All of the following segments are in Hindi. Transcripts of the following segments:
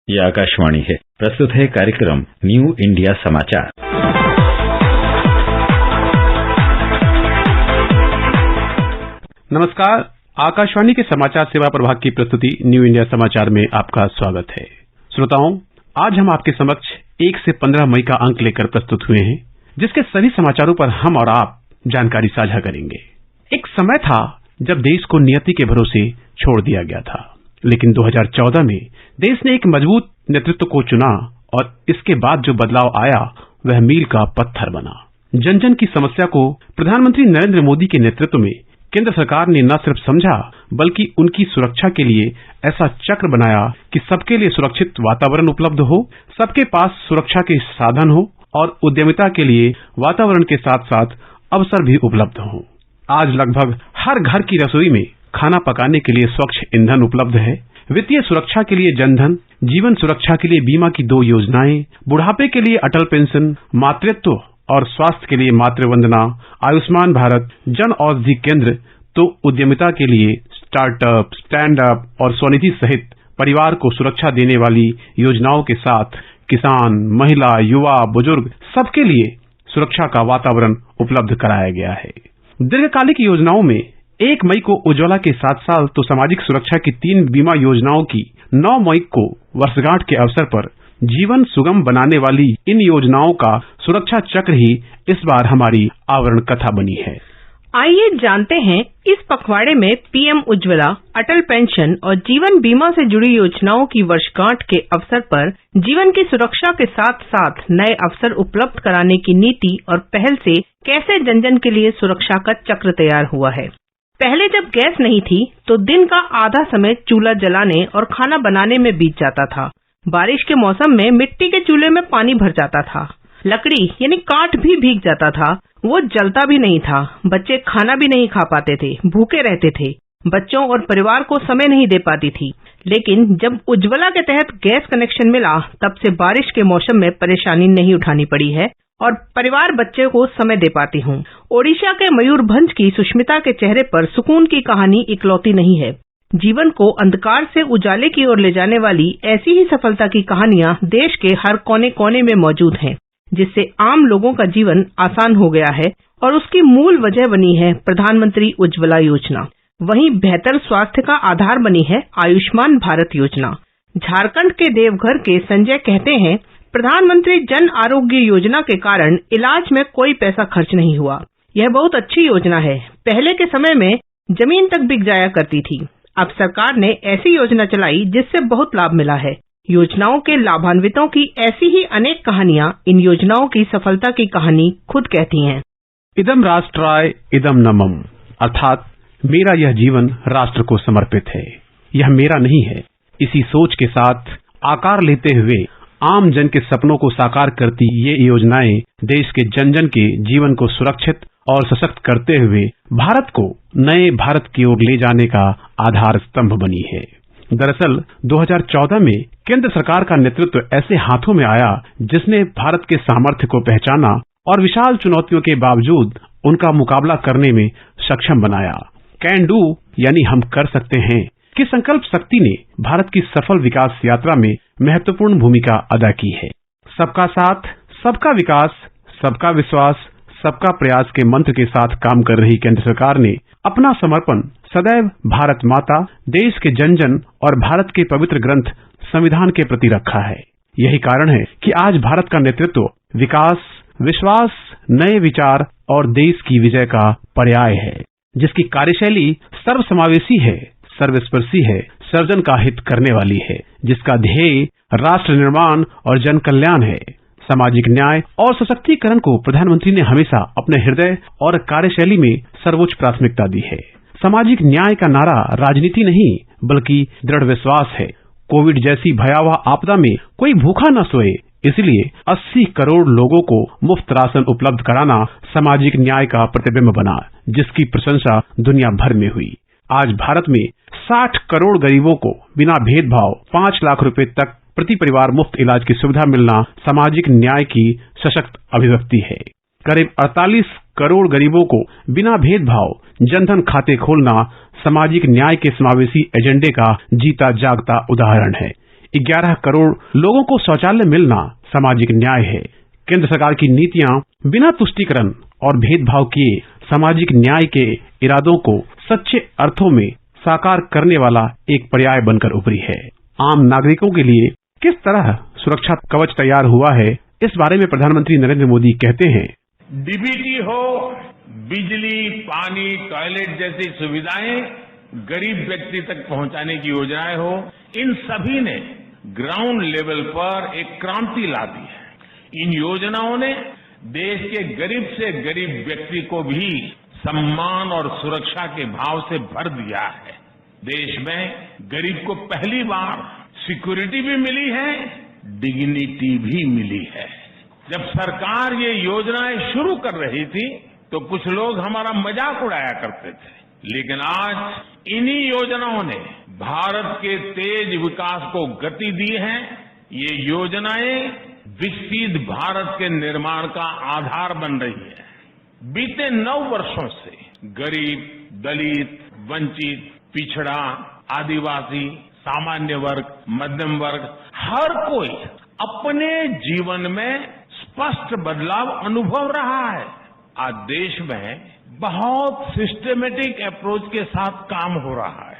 ये आकाशवाणी है। प्रस्तुत है कार्यक्रम न्यू इंडिया समाचार। नमस्कार, आकाशवाणी के समाचार सेवा प्रभाग की प्रस्तुति न्यू इंडिया समाचार में आपका स्वागत है। श्रोताओं, आज हम आपके समक्ष 1 से 15 मई का अंक लेकर प्रस्तुत हुए हैं, जिसके सभी समाचारों पर हम और आप जानकारी साझा करेंगे। एक समय था जब देश को नियति के भरोसे छोड़ दिया गया था, लेकिन 2014 में देश ने एक मजबूत नेतृत्व को चुना और इसके बाद जो बदलाव आया वह मील का पत्थर बना। जन जन की समस्या को प्रधानमंत्री नरेंद्र मोदी के नेतृत्व में केंद्र सरकार ने न सिर्फ समझा बल्कि उनकी सुरक्षा के लिए ऐसा चक्र बनाया कि सबके लिए सुरक्षित वातावरण उपलब्ध हो, सबके पास सुरक्षा के साधन हो और उद्यमिता के लिए वातावरण के साथ साथ अवसर भी उपलब्ध हो। आज लगभग हर घर की रसोई में खाना पकाने के लिए स्वच्छ ईंधन उपलब्ध है। वित्तीय सुरक्षा के लिए जनधन, जीवन सुरक्षा के लिए बीमा की 2 योजनाएं, बुढ़ापे के लिए अटल पेंशन, मातृत्व और स्वास्थ्य के लिए मातृवंदना, आयुष्मान भारत, जन औषधि केंद्र, तो उद्यमिता के लिए स्टार्टअप, स्टैंड अप और स्वनिधि सहित परिवार को सुरक्षा देने वाली योजनाओं के साथ किसान, महिला, युवा, बुजुर्ग सबके लिए सुरक्षा का वातावरण उपलब्ध कराया गया है। दीर्घकालिक योजनाओं में 1 मई को उज्ज्वला के 7 साल तो सामाजिक सुरक्षा की 3 बीमा योजनाओं की 9 मई को वर्षगांठ के अवसर पर जीवन सुगम बनाने वाली इन योजनाओं का सुरक्षा चक्र ही इस बार हमारी आवरण कथा बनी है। आइए जानते हैं इस पखवाड़े में पीएम उज्ज्वला, अटल पेंशन और जीवन बीमा से जुड़ी योजनाओं की वर्षगांठ के अवसर पर जीवन की सुरक्षा के साथ साथ नए अवसर उपलब्ध कराने की नीति और पहल से कैसे जन जन के लिए सुरक्षा का चक्र तैयार हुआ है। पहले जब गैस नहीं थी तो दिन का आधा समय चूल्हा जलाने और खाना बनाने में बीत जाता था। बारिश के मौसम में मिट्टी के चूल्हे में पानी भर जाता था, लकड़ी यानी काठ भी भीग जाता था, वो जलता भी नहीं था। बच्चे खाना भी नहीं खा पाते थे, भूखे रहते थे, बच्चों और परिवार को समय नहीं दे पाती थी। लेकिन जब उज्ज्वला के तहत गैस कनेक्शन मिला तब से बारिश के मौसम में परेशानी नहीं उठानी पड़ी है और परिवार बच्चे को समय दे पाती हूँ। ओडिशा के मयूरभंज की सुष्मिता के चेहरे पर सुकून की कहानी इकलौती नहीं है। जीवन को अंधकार से उजाले की ओर ले जाने वाली ऐसी ही सफलता की कहानियां देश के हर कोने कोने में मौजूद हैं, जिससे आम लोगों का जीवन आसान हो गया है और उसकी मूल वजह बनी है प्रधानमंत्री उज्ज्वला योजना। वहीं बेहतर स्वास्थ्य का आधार बनी है आयुष्मान भारत योजना। झारखंड के देवघर के संजय कहते हैं, प्रधानमंत्री जन आरोग्य योजना के कारण इलाज में कोई पैसा खर्च नहीं हुआ। यह बहुत अच्छी योजना है। पहले के समय में जमीन तक बिक जाया करती थी। अब सरकार ने ऐसी योजना चलाई जिससे बहुत लाभ मिला है। योजनाओं के लाभान्वितों की ऐसी ही अनेक कहानियां इन योजनाओं की सफलता की कहानी खुद कहती हैं। इदम राष्ट्राय इदम न मम, अर्थात मेरा यह जीवन राष्ट्र को समर्पित है, यह मेरा नहीं है। इसी सोच के साथ आकार लेते हुए आम जन के सपनों को साकार करती ये योजनाएं देश के जन जन के जीवन को सुरक्षित और सशक्त करते हुए भारत को नए भारत की ओर ले जाने का आधार स्तंभ बनी है। दरअसल 2014 में केंद्र सरकार का नेतृत्व ऐसे हाथों में आया जिसने भारत के सामर्थ्य को पहचाना और विशाल चुनौतियों के बावजूद उनका मुकाबला करने में सक्षम बनाया। कैन डू यानी हम कर सकते हैं कि संकल्प शक्ति ने भारत की सफल विकास यात्रा में महत्वपूर्ण भूमिका अदा की है। सबका साथ, सबका विकास, सबका विश्वास, सबका प्रयास के मंत्र के साथ काम कर रही केंद्र सरकार ने अपना समर्पण सदैव भारत माता, देश के जन जन और भारत के पवित्र ग्रंथ संविधान के प्रति रखा है। यही कारण है कि आज भारत का नेतृत्व विकास, विश्वास, नए विचार और देश की विजय का पर्याय है, जिसकी कार्यशैली सर्वसमावेशी है, सर्वस्पर्शी है, सर्जन का हित करने वाली है, जिसका ध्येय राष्ट्र निर्माण और जन कल्याण है। सामाजिक न्याय और सशक्तिकरण को प्रधानमंत्री ने हमेशा अपने हृदय और कार्यशैली में सर्वोच्च प्राथमिकता दी है। सामाजिक न्याय का नारा राजनीति नहीं बल्कि दृढ़ विश्वास है। कोविड जैसी भयावह आपदा में कोई भूखा न सोए, इसलिए 80 करोड़ लोगों को मुफ्त राशन उपलब्ध कराना सामाजिक न्याय का प्रतिबिंब बना, जिसकी प्रशंसा दुनिया भर में हुई। आज भारत में 60 करोड़ गरीबों को बिना भेदभाव 5 लाख रुपए तक प्रति परिवार मुफ्त इलाज की सुविधा मिलना सामाजिक न्याय की सशक्त अभिव्यक्ति है। करीब 48 करोड़ गरीबों को बिना भेदभाव जनधन खाते खोलना सामाजिक न्याय के समावेशी एजेंडे का जीता जागता उदाहरण है। 11 करोड़ लोगों को शौचालय मिलना सामाजिक न्याय है। केंद्र सरकार की नीतियां बिना तुष्टीकरण और भेदभाव किए सामाजिक न्याय के इरादों को सच्चे अर्थों में साकार करने वाला एक पर्याय बनकर उभरी है। आम नागरिकों के लिए किस तरह सुरक्षा कवच तैयार हुआ है, इस बारे में प्रधानमंत्री नरेंद्र मोदी कहते हैं, डीबीटी हो, बिजली, पानी, टॉयलेट जैसी सुविधाएं गरीब व्यक्ति तक पहुंचाने की योजनाएं हो, इन सभी ने ग्राउंड लेवल पर एक क्रांति ला दी है। इन योजनाओं ने देश के गरीब से गरीब व्यक्ति को भी सम्मान और सुरक्षा के भाव से भर दिया है। देश में गरीब को पहली बार सिक्योरिटी भी मिली है, डिग्निटी भी मिली है। जब सरकार ये योजनाएं शुरू कर रही थी तो कुछ लोग हमारा मजाक उड़ाया करते थे, लेकिन आज इन्हीं योजनाओं ने भारत के तेज विकास को गति दी है। ये योजनाएं विकसित भारत के निर्माण का आधार बन रही है। बीते 9 वर्षों से गरीब, दलित, वंचित, पिछड़ा, आदिवासी, सामान्य वर्ग, मध्यम वर्ग, हर कोई अपने जीवन में स्पष्ट बदलाव अनुभव रहा है। आज देश में बहुत सिस्टमेटिक अप्रोच के साथ काम हो रहा है,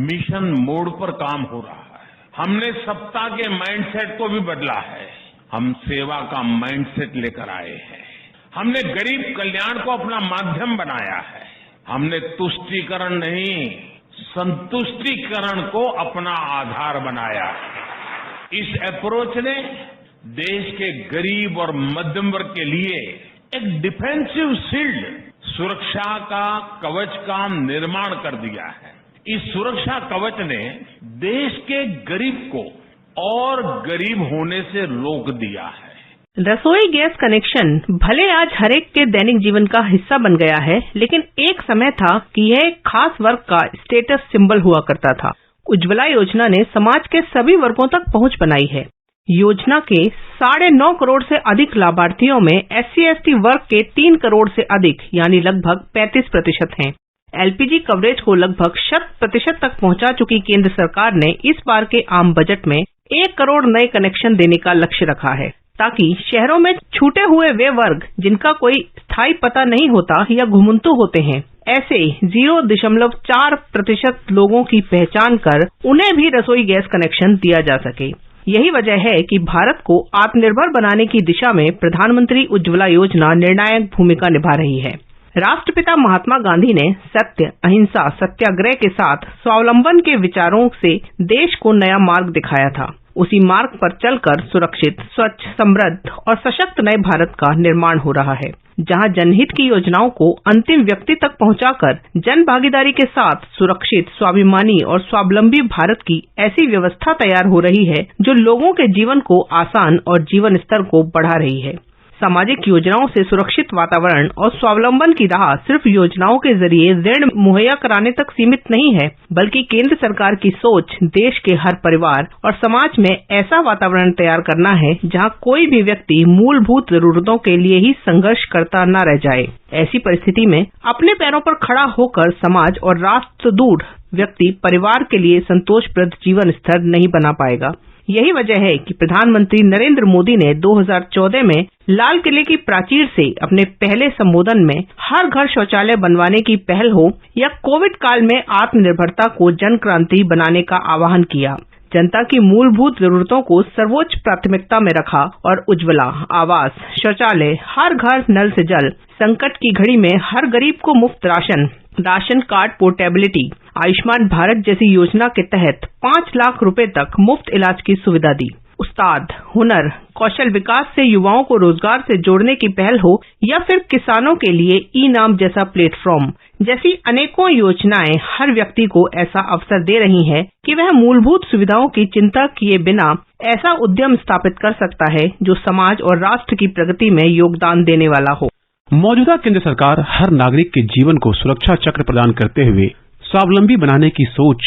मिशन मोड पर काम हो रहा है। हमने सत्ता के माइंडसेट को भी बदला है, हम सेवा का माइंडसेट लेकर आए हैं। हमने गरीब कल्याण को अपना माध्यम बनाया है। हमने तुष्टीकरण नहीं, संतुष्टीकरण को अपना आधार बनाया। इस अप्रोच ने देश के गरीब और मध्यम वर्ग के लिए एक डिफेंसिव शील्ड, सुरक्षा का कवच का निर्माण कर दिया है। इस सुरक्षा कवच ने देश के गरीब को और गरीब होने से रोक दिया है। रसोई गैस कनेक्शन भले आज हरेक के दैनिक जीवन का हिस्सा बन गया है, लेकिन एक समय था कि यह एक खास वर्ग का स्टेटस सिंबल हुआ करता था। उज्ज्वला योजना ने समाज के सभी वर्गों तक पहुंच बनाई है। योजना के 9.5 करोड़ से अधिक लाभार्थियों में SC/ST वर्ग के 3 करोड़ से अधिक यानी लगभग 35% हैं। LPG कवरेज को लगभग 100% तक पहुंचा चुकी केंद्र सरकार ने इस बार के आम बजट में 1 करोड़ नए कनेक्शन देने का लक्ष्य रखा है, ताकि शहरों में छूटे हुए वे वर्ग जिनका कोई स्थायी पता नहीं होता या घुमंतु होते हैं, ऐसे 0.4% लोगों की पहचान कर उन्हें भी रसोई गैस कनेक्शन दिया जा सके। यही वजह है कि भारत को आत्मनिर्भर बनाने की दिशा में प्रधानमंत्री उज्ज्वला योजना निर्णायक भूमिका निभा रही है। राष्ट्रपिता महात्मा गांधी ने सत्य, अहिंसा, सत्याग्रह के साथ स्वावलंबन के विचारों से देश को नया मार्ग दिखाया था। उसी मार्ग पर चलकर सुरक्षित, स्वच्छ, समृद्ध और सशक्त नए भारत का निर्माण हो रहा है, जहां जनहित की योजनाओं को अंतिम व्यक्ति तक पहुंचाकर जन भागीदारी के साथ सुरक्षित, स्वाभिमानी और स्वावलंबी भारत की ऐसी व्यवस्था तैयार हो रही है जो लोगों के जीवन को आसान और जीवन स्तर को बढ़ा रही है। सामाजिक योजनाओं से सुरक्षित वातावरण और स्वावलंबन की राह सिर्फ योजनाओं के जरिए ऋण मुहैया कराने तक सीमित नहीं है, बल्कि केंद्र सरकार की सोच देश के हर परिवार और समाज में ऐसा वातावरण तैयार करना है जहां कोई भी व्यक्ति मूलभूत जरूरतों के लिए ही संघर्ष करता न रह जाए। ऐसी परिस्थिति में अपने पैरों पर खड़ा होकर समाज और राष्ट्र दूर व्यक्ति परिवार के लिए संतोषप्रद जीवन स्तर नहीं बना पाएगा। यही वजह है कि प्रधानमंत्री नरेंद्र मोदी ने 2014 में लाल किले की प्राचीर से अपने पहले संबोधन में हर घर शौचालय बनवाने की पहल हो या कोविड काल में आत्मनिर्भरता को जन क्रांति बनाने का आह्वान किया। जनता की मूलभूत जरूरतों को सर्वोच्च प्राथमिकता में रखा और उज्ज्वला, आवास, शौचालय, हर घर नल से जल, संकट की घड़ी में हर गरीब को मुफ्त ration card portability, Ayushman Bharat जैसी योजना के तहत 5 लाख रुपए तक मुफ्त इलाज की सुविधा दी। उस्ताद, हुनर, कौशल विकास से युवाओं को रोजगार से जोड़ने की पहल हो या फिर किसानों के लिए ई-नाम जैसा प्लेटफॉर्म, जैसी अनेकों योजनाएं हर व्यक्ति को ऐसा अवसर दे रही हैं कि वह मूलभूत सुविधाओं की चिंता किए बिना ऐसा उद्यम स्थापित कर सकता है जो समाज और राष्ट्र की प्रगति में योगदान देने वाला हो। मौजूदा केंद्र सरकार हर नागरिक के जीवन को सुरक्षा चक्र प्रदान करते हुए स्वावलंबी बनाने की सोच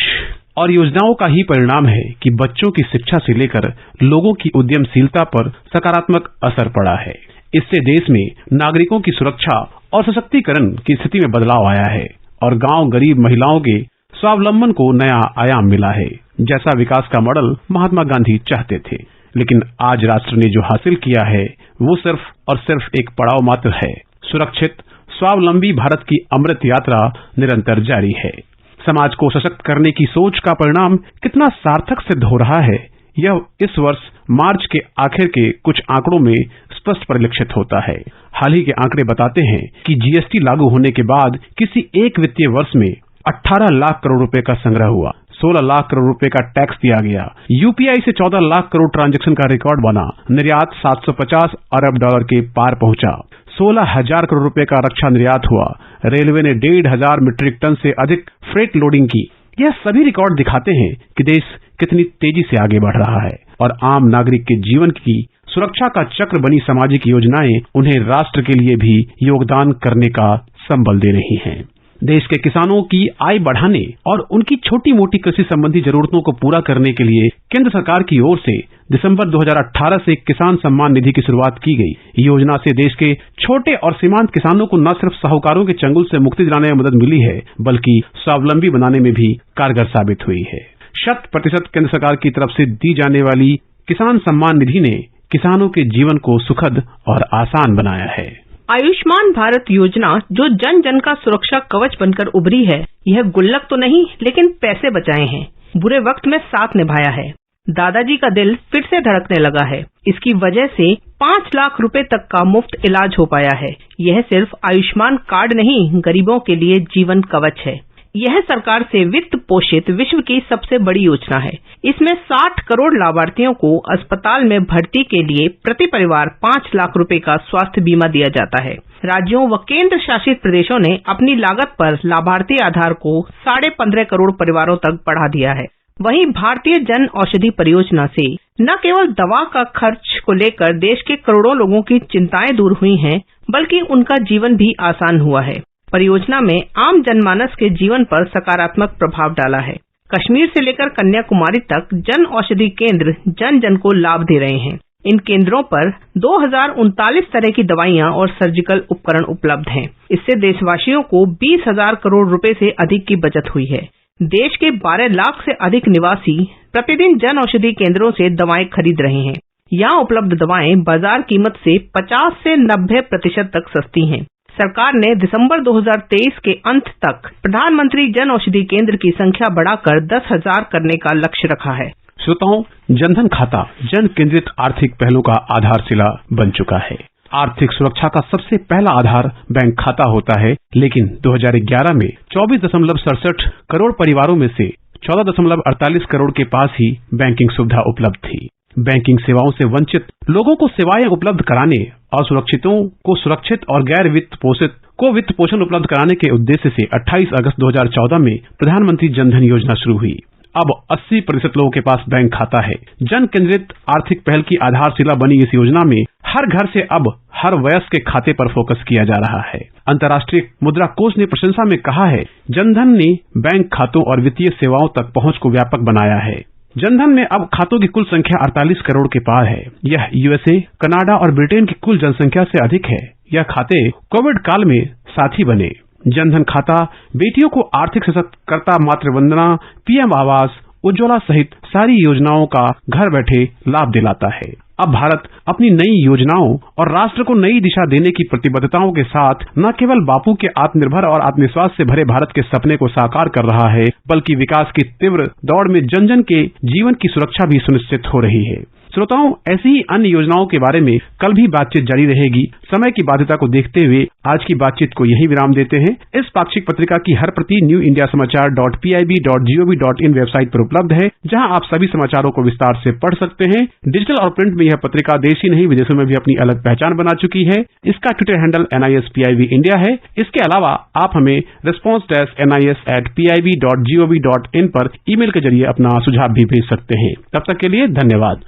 और योजनाओं का ही परिणाम है कि बच्चों की शिक्षा से लेकर लोगों की उद्यमशीलता पर सकारात्मक असर पड़ा है। इससे देश में नागरिकों की सुरक्षा और सशक्तिकरण की स्थिति में बदलाव आया है और गांव गरीब महिलाओं के स्वावलंबन को नया आयाम मिला है, जैसा विकास का मॉडल महात्मा गांधी चाहते थे। लेकिन आज राष्ट्र ने जो हासिल किया है वो सिर्फ और सिर्फ एक पड़ाव मात्र है। सुरक्षित स्वावलंबी भारत की अमृत यात्रा निरंतर जारी है। समाज को सशक्त करने की सोच का परिणाम कितना सार्थक सिद्ध हो रहा है, यह इस वर्ष मार्च के आखिर के कुछ आंकड़ों में स्पष्ट परिलक्षित होता है। हाल ही के आंकड़े बताते हैं कि जीएसटी लागू होने के बाद किसी एक वित्तीय वर्ष में 18 लाख करोड़ रुपए का संग्रह हुआ, 16 लाख करोड़ रुपए का टैक्स दिया गया, यूपीआई से 14 लाख करोड़ ट्रांजैक्शन का रिकॉर्ड बना, निर्यात 750 अरब डॉलर के पार पहुंचा, 16,000 करोड़ रुपए का रक्षा निर्यात हुआ, रेलवे ने 1,500 मीट्रिक टन से अधिक फ्रेट लोडिंग की। यह सभी रिकॉर्ड दिखाते हैं कि देश कितनी तेजी से आगे बढ़ रहा है और आम नागरिक के जीवन की सुरक्षा का चक्र बनी सामाजिक योजनाएं उन्हें राष्ट्र के लिए भी योगदान करने का संबल दे रही हैं। देश के किसानों की आय बढ़ाने और उनकी छोटी मोटी कृषि संबंधी जरूरतों को पूरा करने के लिए केंद्र सरकार की ओर से दिसंबर 2018 से किसान सम्मान निधि की शुरुआत की गई। योजना से देश के छोटे और सीमांत किसानों को न सिर्फ साहूकारों के चंगुल से मुक्ति दिलाने में मदद मिली है, बल्कि स्वावलंबी बनाने में भी कारगर साबित हुई है। 100% केंद्र सरकार की तरफ से दी जाने वाली किसान सम्मान निधि ने किसानों के जीवन को सुखद और आसान बनाया है। आयुष्मान भारत योजना जो जन जन का सुरक्षा कवच बनकर उभरी है, यह गुल्लक तो नहीं लेकिन पैसे बचाए हैं, बुरे वक्त में साथ निभाया है। दादाजी का दिल फिर से धड़कने लगा है। इसकी वजह से 5 लाख रुपए तक का मुफ्त इलाज हो पाया है। यह सिर्फ आयुष्मान कार्ड नहीं, गरीबों के लिए जीवन कवच है। यह सरकार से वित्त पोषित विश्व की सबसे बड़ी योजना है। इसमें 60 करोड़ लाभार्थियों को अस्पताल में भर्ती के लिए प्रति परिवार 5 लाख रुपए का स्वास्थ्य बीमा दिया जाता है। राज्यों व केंद्र शासित प्रदेशों ने अपनी लागत पर लाभार्थी आधार को 15.5 करोड़ परिवारों तक बढ़ा दिया है। वहीं भारतीय जन औषधि परियोजना से न केवल दवा का खर्च को लेकर देश के करोड़ों लोगों की चिंताएं दूर हुई हैं, बल्कि उनका जीवन भी आसान हुआ है। परियोजना में आम जनमानस के जीवन पर सकारात्मक प्रभाव डाला है। कश्मीर से लेकर कन्याकुमारी तक जन औषधि केंद्र जन जन को लाभ दे रहे हैं। इन केंद्रों पर 2039 तरह की दवाइयां और सर्जिकल उपकरण उपलब्ध हैं। इससे देशवासियों को 20,000 करोड़ रुपए से अधिक की बचत हुई है। देश के 12 लाख से अधिक निवासी प्रतिदिन जन औषधि केंद्रों से दवाएं खरीद रहे हैं। यहाँ उपलब्ध दवाएं बाजार कीमत से 50 से 90% तक सस्ती हैं। सरकार ने दिसंबर 2023 के अंत तक प्रधानमंत्री जन औषधि केंद्र की संख्या बढ़ाकर 10,000 करने का लक्ष्य रखा है। श्रोताओं, जनधन खाता जन केंद्रित आर्थिक पहलों का आधारशिला बन चुका है। आर्थिक सुरक्षा का सबसे पहला आधार बैंक खाता होता है, लेकिन 2011 में 24.67 करोड़ परिवारों में से 14.48 करोड़ के पास ही बैंकिंग सुविधा उपलब्ध थी। बैंकिंग सेवाओं से वंचित लोगों को सेवाएं उपलब्ध कराने, असुरक्षितों को सुरक्षित और गैर वित्त पोषित को वित्त पोषण उपलब्ध कराने के उद्देश्य से 28 अगस्त 2014 में प्रधानमंत्री जनधन योजना शुरू हुई। अब 80% लोगों के पास बैंक खाता है। जन केंद्रित आर्थिक पहल की आधारशिला बनी इस योजना में हर घर से अब हर वयस्क के खाते पर फोकस किया जा रहा है। अंतर्राष्ट्रीय मुद्रा कोष ने प्रशंसा में कहा है, जनधन ने बैंक खातों और वित्तीय सेवाओं तक पहुंच को व्यापक बनाया है। जनधन में अब खातों की कुल संख्या 48 करोड़ के पार है। यह यूएसए, कनाडा और ब्रिटेन की कुल जनसंख्या से अधिक है। यह खाते कोविड काल में साथी बने। जनधन खाता बेटियों को आर्थिक सशक्त करता, मातृवंदना, पीएम आवास, उज्ज्वला सहित सारी योजनाओं का घर बैठे लाभ दिलाता है। अब भारत अपनी नई योजनाओं और राष्ट्र को नई दिशा देने की प्रतिबद्धताओं के साथ न केवल बापू के आत्मनिर्भर और आत्मविश्वास से भरे भारत के सपने को साकार कर रहा है, बल्कि विकास की तीव्र दौड़ में जन जन के जीवन की सुरक्षा भी सुनिश्चित हो रही है। श्रोताओं, ऐसी ही अन्य योजनाओं के बारे में कल भी बातचीत जारी रहेगी। समय की बाध्यता को देखते हुए आज की बातचीत को यही विराम देते हैं। इस पाक्षिक पत्रिका की हर प्रति न्यू इंडिया समाचार.pib.gov.in वेबसाइट पर उपलब्ध है, जहां आप सभी समाचारों को विस्तार से पढ़ सकते हैं। डिजिटल और प्रिंट में यह पत्रिका देश ही नहीं विदेशों में भी अपनी अलग पहचान बना चुकी है। इसका ट्विटर हैंडल NISPIB इंडिया है। इसके अलावा आप हमें response-nis@pib.gov.in पर ईमेल के जरिए अपना सुझाव भी भेज सकते हैं। तब तक के लिए धन्यवाद।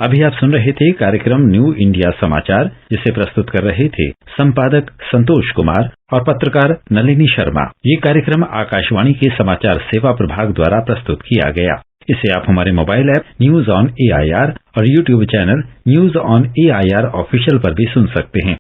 अभी आप सुन रहे थे कार्यक्रम न्यू इंडिया समाचार, जिसे प्रस्तुत कर रहे थे संपादक संतोष कुमार और पत्रकार नलिनी शर्मा। ये कार्यक्रम आकाशवाणी के समाचार सेवा प्रभाग द्वारा प्रस्तुत किया गया। इसे आप हमारे mobile app news on AIR और YouTube channel news on AIR official पर भी सुन सकते हैं।